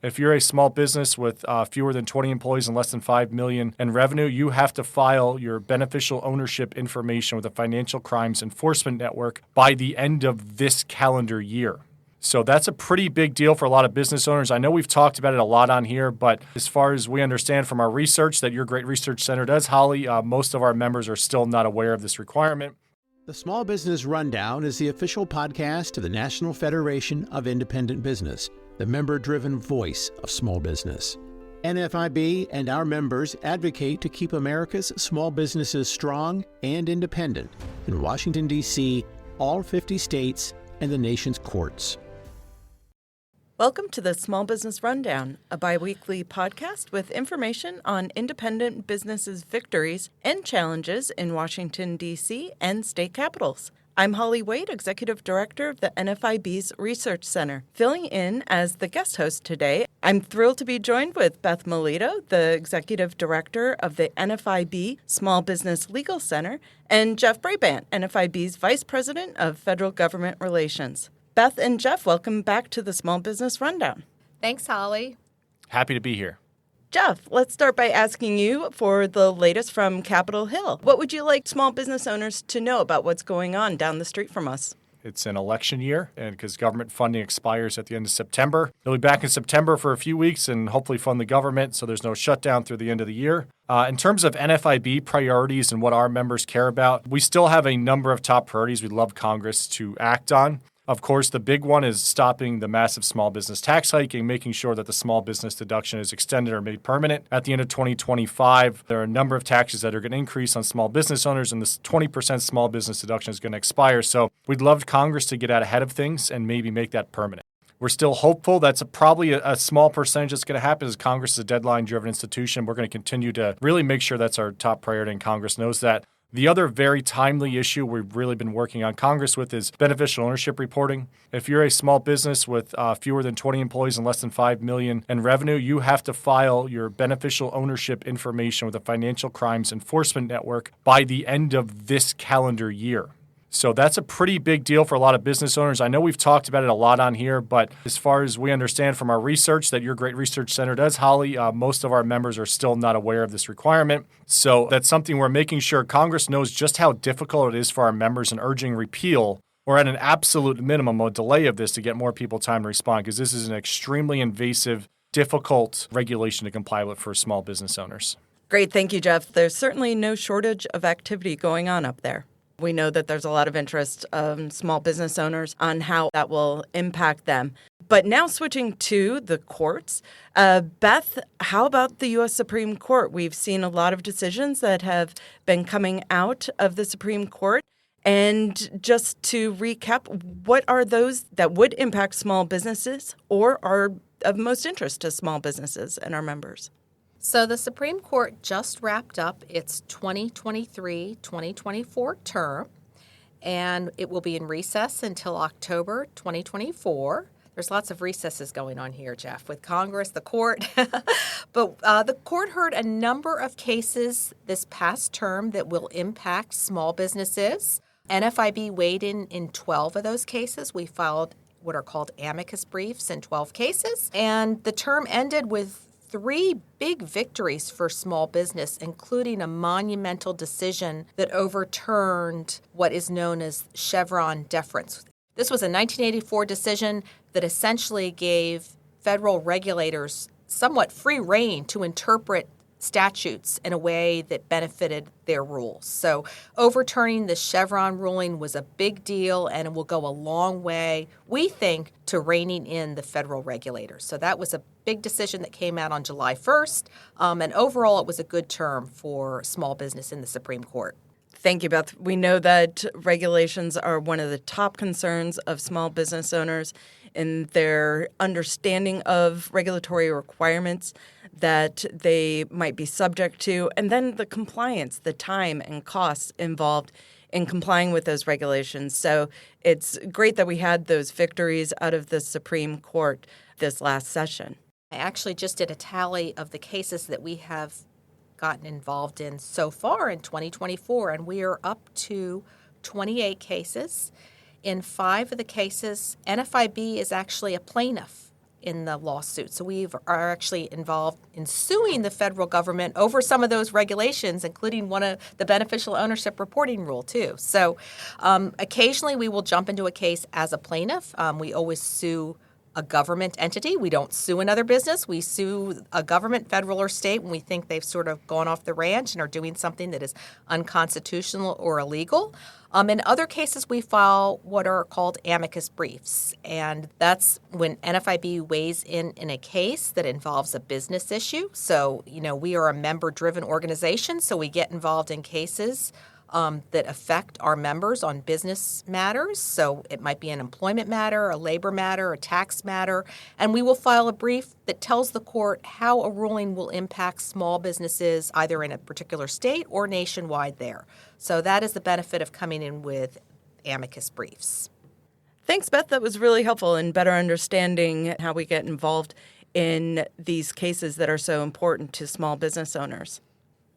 If you're a small business with fewer than 20 employees and less than $5 million in revenue, you have to file your beneficial ownership information with the Financial Crimes Enforcement Network by the end of this calendar year. So that's a pretty big deal for a lot of business owners. I know we've talked about it a lot on here, but as far as we understand from our research that your great research center does, Holly, most of our members are still not aware of this requirement. The Small Business Rundown is the official podcast of the National Federation of Independent Business, the member-driven voice of small business. NFIB and our members advocate to keep America's small businesses strong and independent in Washington, D.C., all 50 states, and the nation's courts. Welcome to the Small Business Rundown, a bi-weekly podcast with information on independent businesses' victories and challenges in Washington, D.C. and state capitals. I'm Holly Wade, Executive Director of the NFIB's Research Center. Filling in as the guest host today, I'm thrilled to be joined with Beth Milito, the Executive Director of the NFIB Small Business Legal Center, and Jeff Brabant, NFIB's Vice President of Federal Government Relations. Beth and Jeff, welcome back to the Small Business Rundown. Thanks, Holly. Happy to be here. Jeff, let's start by asking you for the latest from Capitol Hill. What would you like small business owners to know about what's going on down the street from us? It's an election year, and because government funding expires at the end of September. They'll be back in September for a few weeks and hopefully fund the government so there's no shutdown through the end of the year. In terms of NFIB priorities and what our members care about, we still have a number of top priorities we'd love Congress to act on. Of course, the big one is stopping the massive small business tax hike and making sure that the small business deduction is extended or made permanent. At the end of 2025, there are a number of taxes that are going to increase on small business owners, and this 20% small business deduction is going to expire. So we'd love Congress to get out ahead of things and maybe make that permanent. We're still hopeful. That's probably a small percentage that's going to happen as Congress is a deadline-driven institution. We're going to continue to really make sure that's our top priority, and Congress knows that. The other very timely issue we've really been working on Congress with is beneficial ownership reporting. If you're a small business with fewer than 20 employees and less than $5 million in revenue, you have to file your beneficial ownership information with the Financial Crimes Enforcement Network by the end of this calendar year. So that's a pretty big deal for a lot of business owners. I know we've talked about it a lot on here, but as far as we understand from our research that your great research center does, Holly, most of our members are still not aware of this requirement. So that's something we're making sure Congress knows just how difficult it is for our members and urging repeal or at an absolute minimum a delay of this to get more people time to respond, because this is an extremely invasive, difficult regulation to comply with for small business owners. Great. Thank you, Jeff. There's certainly no shortage of activity going on up there. We know that there's a lot of interest of small business owners on how that will impact them. But now switching to the courts, Beth, how about the U.S. Supreme Court? We've seen a lot of decisions that have been coming out of the Supreme Court. And just to recap, what are those that would impact small businesses or are of most interest to small businesses and our members? So the Supreme Court just wrapped up its 2023-2024 term, and it will be in recess until October 2024. There's lots of recesses going on here, Jeff, with Congress, the court. But the court heard a number of cases this past term that will impact small businesses. NFIB weighed in 12 of those cases. We filed what are called amicus briefs in 12 cases, and the term ended with 3 big victories for small business, including a monumental decision that overturned what is known as Chevron deference. This was a 1984 decision that essentially gave federal regulators somewhat free rein to interpret statutes in a way that benefited their rules. So overturning the Chevron ruling was a big deal, and it will go a long way, we think, to reining in the federal regulators. So that was a big decision that came out on July 1st, and overall it was a good term for small business in the Supreme Court. Thank you, Beth. We know that regulations are one of the top concerns of small business owners in their understanding of regulatory requirements that they might be subject to, and then the compliance, the time and costs involved in complying with those regulations. So it's great that we had those victories out of the Supreme Court this last session. I actually just did a tally of the cases that we have gotten involved in so far in 2024, and we are up to 28 cases. In 5 of the cases, NFIB is actually a plaintiff in the lawsuit. So we are actually involved in suing the federal government over some of those regulations, including one of the beneficial ownership reporting rule, too. So occasionally we will jump into a case as a plaintiff. We always sue a government entity. We don't sue another business. We sue a government, federal or state, when we think they've sort of gone off the ranch and are doing something that is unconstitutional or illegal. In other cases, we file what are called amicus briefs, and that's when NFIB weighs in a case that involves a business issue. So, we are a member-driven organization, so we get involved in cases that affect our members on business matters. So it might be an employment matter, a labor matter, a tax matter, and we will file a brief that tells the court how a ruling will impact small businesses either in a particular state or nationwide there. So that is the benefit of coming in with amicus briefs. Thanks, Beth. That was really helpful in better understanding how we get involved in these cases that are so important to small business owners.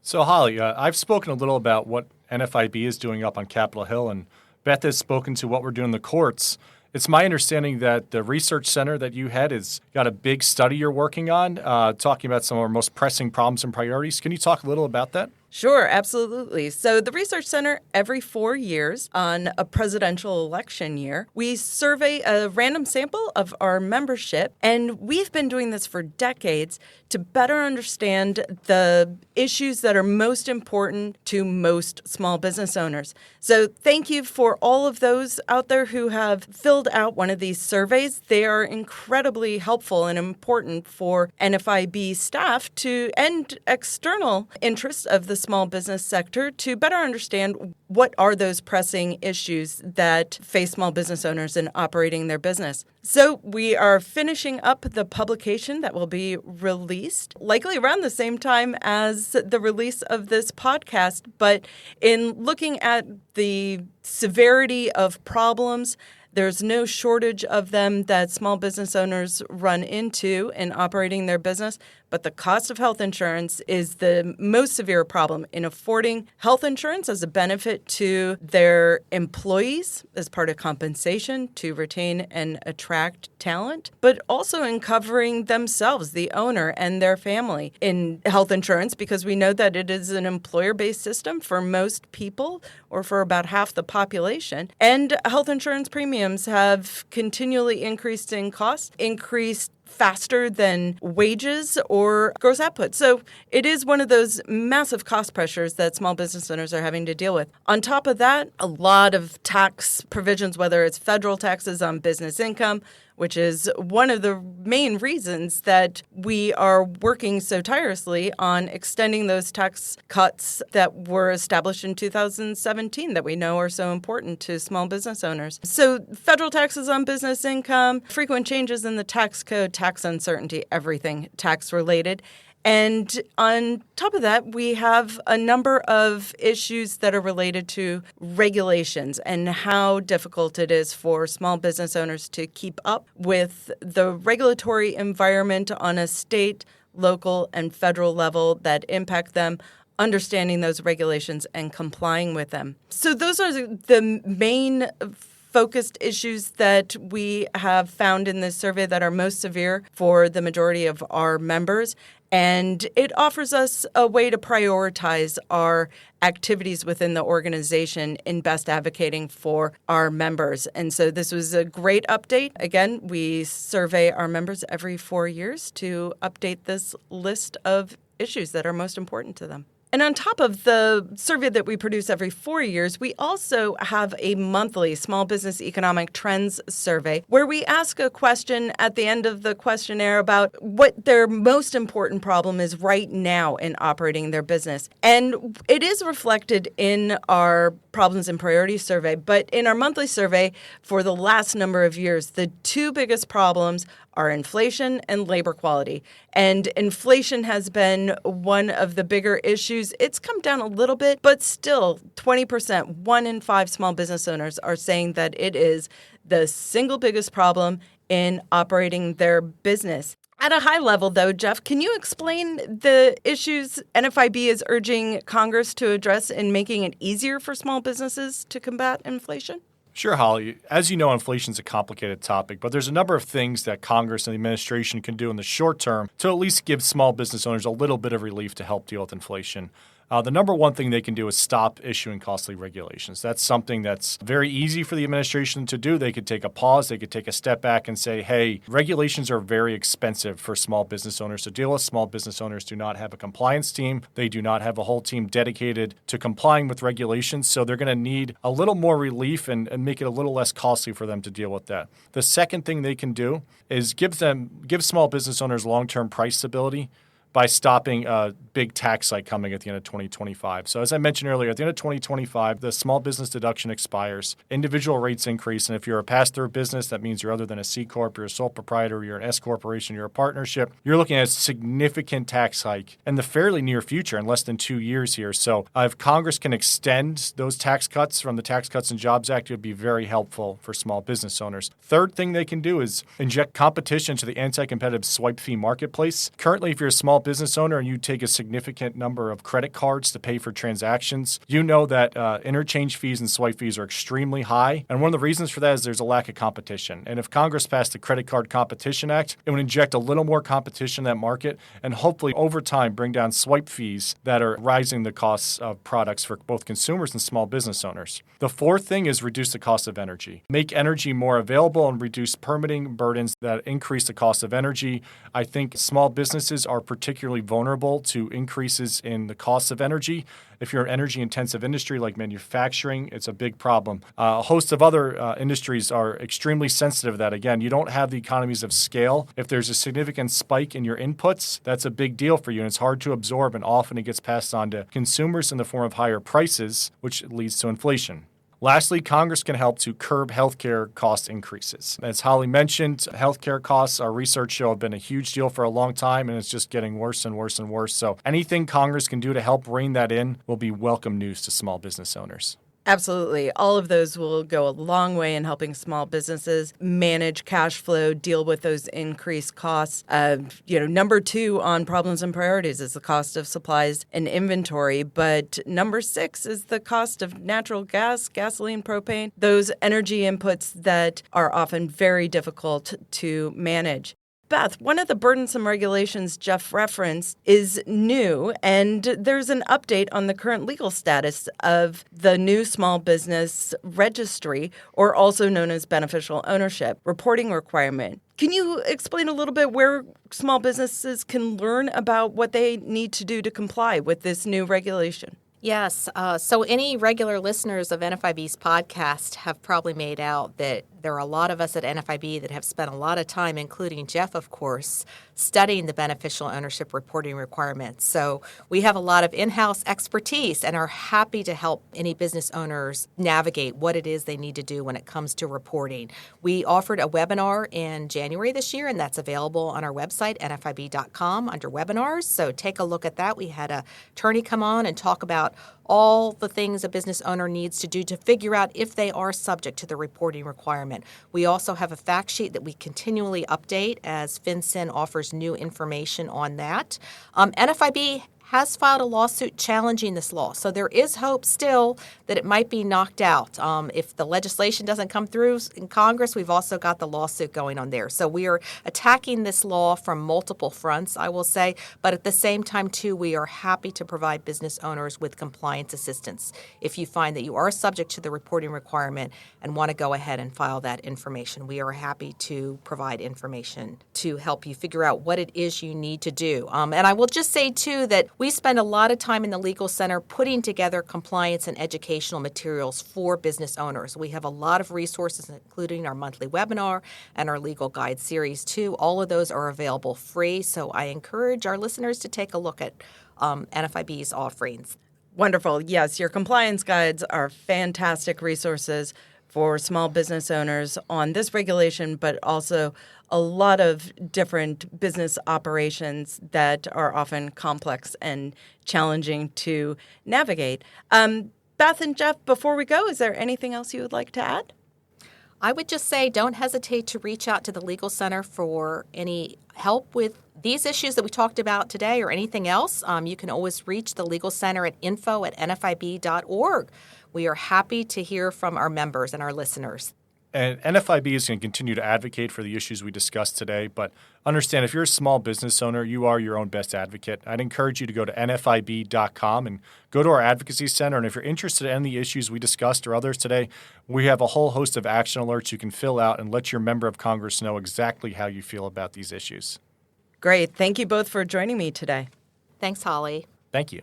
So, Holly, I've spoken a little about what NFIB is doing up on Capitol Hill, and Beth has spoken to what we're doing in the courts. It's my understanding that the research center that you had has got a big study you're working on, talking about some of our most pressing problems and priorities. Can you talk a little about that? Sure, absolutely. So the Research Center, every 4 years on a presidential election year, we survey a random sample of our membership, and we've been doing this for decades to better understand the issues that are most important to most small business owners. So thank you for all of those out there who have filled out one of these surveys. They are incredibly helpful and important for NFIB staff and external interests of the small business sector to better understand what are those pressing issues that face small business owners in operating their business. So we are finishing up the publication that will be released likely around the same time as the release of this podcast. But in looking at the severity of problems, there's no shortage of them that small business owners run into in operating their business, but the cost of health insurance is the most severe problem in affording health insurance as a benefit to their employees as part of compensation to retain and attract talent, but also in covering themselves, the owner and their family in health insurance, because we know that it is an employer-based system for most people or for about half the population. And health insurance premiums have continually increased in cost, increased faster than wages or gross output. So it is one of those massive cost pressures that small business owners are having to deal with. On top of that, a lot of tax provisions, whether it's federal taxes on business income, which is one of the main reasons that we are working so tirelessly on extending those tax cuts that were established in 2017 that we know are so important to small business owners. So federal taxes on business income, frequent changes in the tax code, tax uncertainty, everything tax related. And on top of that, we have a number of issues that are related to regulations and how difficult it is for small business owners to keep up with the regulatory environment on a state, local, and federal level that impact them, understanding those regulations and complying with them. So those are the main focused issues that we have found in this survey that are most severe for the majority of our members. And it offers us a way to prioritize our activities within the organization in best advocating for our members. And so this was a great update. Again, we survey our members every 4 years to update this list of issues that are most important to them. And on top of the survey that we produce every 4 years, we also have a monthly Small Business Economic Trends survey where we ask a question at the end of the questionnaire about what their most important problem is right now in operating their business. And it is reflected in our Problems and Priorities survey, but in our monthly survey for the last number of years, the two biggest problems are inflation and labor quality. And inflation has been one of the bigger issues. It's come down a little bit, but still 20%, 1 in 5 small business owners are saying that it is the single biggest problem in operating their business. At a high level, though, Jeff, can you explain the issues NFIB is urging Congress to address in making it easier for small businesses to combat inflation? Sure, Holly. As you know, inflation is a complicated topic, but there's a number of things that Congress and the administration can do in the short term to at least give small business owners a little bit of relief to help deal with inflation. The number one thing they can do is stop issuing costly regulations. That's something that's very easy for the administration to do. They could take a pause. They could take a step back and say, hey, regulations are very expensive for small business owners to deal with. Small business owners do not have a compliance team. They do not have a whole team dedicated to complying with regulations. So they're going to need a little more relief and make it a little less costly for them to deal with that. The second thing they can do is give small business owners long-term price stability by stopping a big tax hike coming at the end of 2025. So as I mentioned earlier, at the end of 2025, the small business deduction expires, individual rates increase, and if you're a pass-through business, that means you're other than a C Corp, you're a sole proprietor, you're an S Corporation, you're a partnership, you're looking at a significant tax hike in the fairly near future, in less than 2 years here. So if Congress can extend those tax cuts from the Tax Cuts and Jobs Act, it would be very helpful for small business owners. Third thing they can do is inject competition to the anti-competitive swipe fee marketplace. Currently, if you're a small business owner and you take a significant number of credit cards to pay for transactions, you know that interchange fees and swipe fees are extremely high. And one of the reasons for that is there's a lack of competition. And if Congress passed the Credit Card Competition Act, it would inject a little more competition in that market and hopefully over time bring down swipe fees that are rising the costs of products for both consumers and small business owners. The fourth thing is reduce the cost of energy. Make energy more available and reduce permitting burdens that increase the cost of energy. I think small businesses are particularly vulnerable to increases in the cost of energy. If you're an energy-intensive industry like manufacturing, it's a big problem. A host of other industries are extremely sensitive to that. Again, you don't have the economies of scale. If there's a significant spike in your inputs, that's a big deal for you, and it's hard to absorb, and often it gets passed on to consumers in the form of higher prices, which leads to inflation. Lastly, Congress can help to curb healthcare cost increases. As Holly mentioned, healthcare costs, our research show, have been a huge deal for a long time, and it's just getting worse and worse and worse. So anything Congress can do to help rein that in will be welcome news to small business owners. Absolutely. All of those will go a long way in helping small businesses manage cash flow, deal with those increased costs. Number 2 on problems and priorities is the cost of supplies and inventory. But number 6 is the cost of natural gas, gasoline, propane, those energy inputs that are often very difficult to manage. Beth, one of the burdensome regulations Jeff referenced is new, and there's an update on the current legal status of the new small business registry, or also known as beneficial ownership, reporting requirement. Can you explain a little bit where small businesses can learn about what they need to do to comply with this new regulation? Yes. So any regular listeners of NFIB's podcast have probably made out that there are a lot of us at NFIB that have spent a lot of time, including Jeff, of course, studying the beneficial ownership reporting requirements. So we have a lot of in-house expertise and are happy to help any business owners navigate what it is they need to do when it comes to reporting. We offered a webinar in January this year, and that's available on our website, nfib.com, under webinars. So take a look at that. We had an attorney come on and talk about all the things a business owner needs to do to figure out if they are subject to the reporting requirement. We also have a fact sheet that we continually update as FinCEN offers new information on that. NFIB has filed a lawsuit challenging this law. So there is hope still that it might be knocked out. If the legislation doesn't come through in Congress, we've also got the lawsuit going on there. So we are attacking this law from multiple fronts, I will say. But at the same time, too, we are happy to provide business owners with compliance assistance. If you find that you are subject to the reporting requirement and want to go ahead and file that information, we are happy to provide information to help you figure out what it is you need to do. And I will just say, too, that we spend a lot of time in the Legal Center putting together compliance and educational materials for business owners. We have a lot of resources, including our monthly webinar and our legal guide series, too. All of those are available free, so I encourage our listeners to take a look at NFIB's offerings. Wonderful. Yes, your compliance guides are fantastic resources for small business owners on this regulation, but also a lot of different business operations that are often complex and challenging to navigate. Beth and Jeff, before we go, is there anything else you would like to add? I would just say don't hesitate to reach out to the Legal Center for any help with these issues that we talked about today or anything else, you can always reach the Legal Center at info@nfib.org. We are happy to hear from our members and our listeners. And NFIB is going to continue to advocate for the issues we discussed today. But understand, if you're a small business owner, you are your own best advocate. I'd encourage you to go to NFIB.com and go to our advocacy center. And if you're interested in the issues we discussed or others today, we have a whole host of action alerts you can fill out and let your member of Congress know exactly how you feel about these issues. Great. Thank you both for joining me today. Thanks, Holly. Thank you.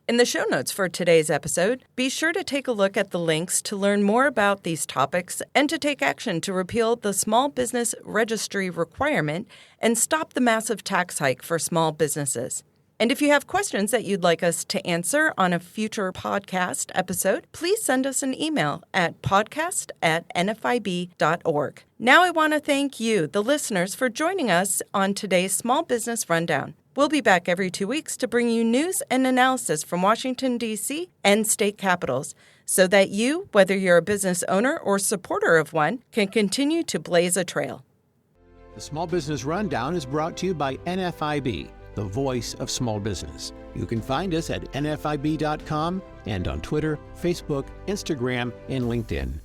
In the show notes for today's episode, be sure to take a look at the links to learn more about these topics and to take action to repeal the small business registry requirement and stop the massive tax hike for small businesses. And if you have questions that you'd like us to answer on a future podcast episode, please send us an email at podcast@nfib.org. Now I want to thank you, the listeners, for joining us on today's Small Business Rundown. We'll be back every 2 weeks to bring you news and analysis from Washington, D.C. and state capitals so that you, whether you're a business owner or supporter of one, can continue to blaze a trail. The Small Business Rundown is brought to you by NFIB, the voice of small business. You can find us at nfib.com and on Twitter, Facebook, Instagram, and LinkedIn.